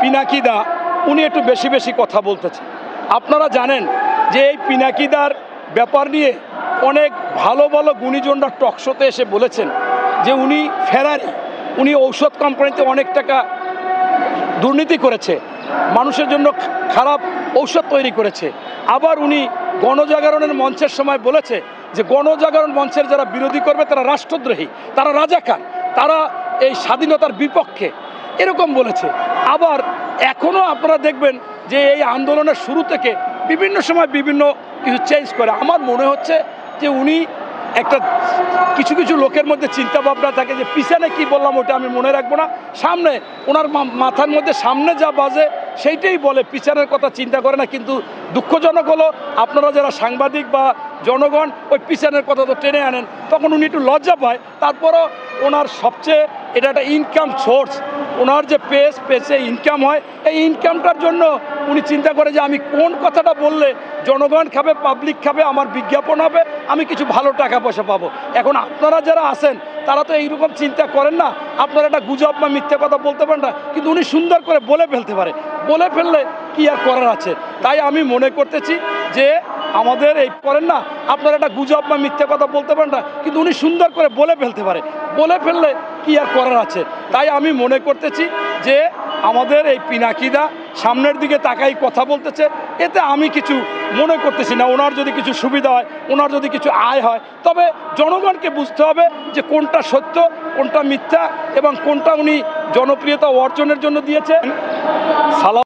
পিনাকিদা উনি একটু বেশি বেশি কথা বলতেছে। আপনারা জানেন যে এই পিনাকিদার ব্যাপার নিয়ে অনেক ভালো ভালো গুণীজনরা টকশোতে এসে বলেছেন যে উনি ফেরারি, উনি ঔষধ কোম্পানিতে অনেক টাকা দুর্নীতি করেছে, মানুষের জন্য খারাপ ঔষধ তৈরি করেছে। আবার উনি গণজাগরণের মঞ্চের সময় বলেছে যে গণজাগরণ মঞ্চের যারা বিরোধী করবে তারা রাষ্ট্রদ্রোহী, তারা রাজাকার, তারা এই স্বাধীনতার বিপক্ষে, এরকম বলেছে। আবার এখনও আপনারা দেখবেন যে এই আন্দোলনের শুরু থেকে বিভিন্ন সময় বিভিন্ন কিছু চেঞ্জ করে। আমার মনে হচ্ছে যে উনি একটা কিছু কিছু লোকের মধ্যে চিন্তা ভাবনা থাকে যে পিছনে কি বললাম ওটা আমি মনে রাখবো না, সামনে ওনার মাথার মধ্যে সামনে যা বাজে সেইটাই বলে, পিছনের কথা চিন্তা করে না। কিন্তু দুঃখজনক হলো আপনারা যারা সাংবাদিক বা জনগণ ওই পিছনের কথা তো টেনে আনেন, তখন উনি একটু লজ্জা পায়। তারপরও ওনার সবচেয়ে এটা একটা ইনকাম সোর্স, ওনার যে পেজে ইনকাম হয়, এই ইনকামটার জন্য উনি চিন্তা করে যে আমি কোন কথাটা বললে জনগণ খাবে, পাবলিক খাবে, আমার বিজ্ঞাপন হবে, আমি কিছু ভালো টাকা পয়সা পাবো। এখন আপনারা যারা আছেন তারা তো এইরকম চিন্তা করেন না, আপনারা একটা গুজব বা মিথ্যে কথা বলতে পারেন না, কিন্তু উনি সুন্দর করে বলে ফেলতে পারে। বলে ফেললে কি আর করার আছে? তাই আমি মনে করতেছি যে আমাদের এই করেন না, আপনারা একটা গুজব বা মিথ্যে কথা বলতে পারেন না, কিন্তু উনি সুন্দর করে বলে ফেলতে পারে। বলে ফেললে কি আর করার আছে? তাই আমি মনে করতেছি যে আমাদের এই পিনাকিদা সামনের দিকে তাকাই কথা বলতেছে, এতে আমি কিছু মনে করতেছি না। ওনার যদি কিছু সুবিধা হয়, ওনার যদি কিছু আয় হয়, তবে জনগণকে বুঝতে হবে যে কোনটা সত্য, কোনটা মিথ্যা এবং কোনটা উনি জনপ্রিয়তা অর্জনের জন্য দিয়েছেন। সালাম।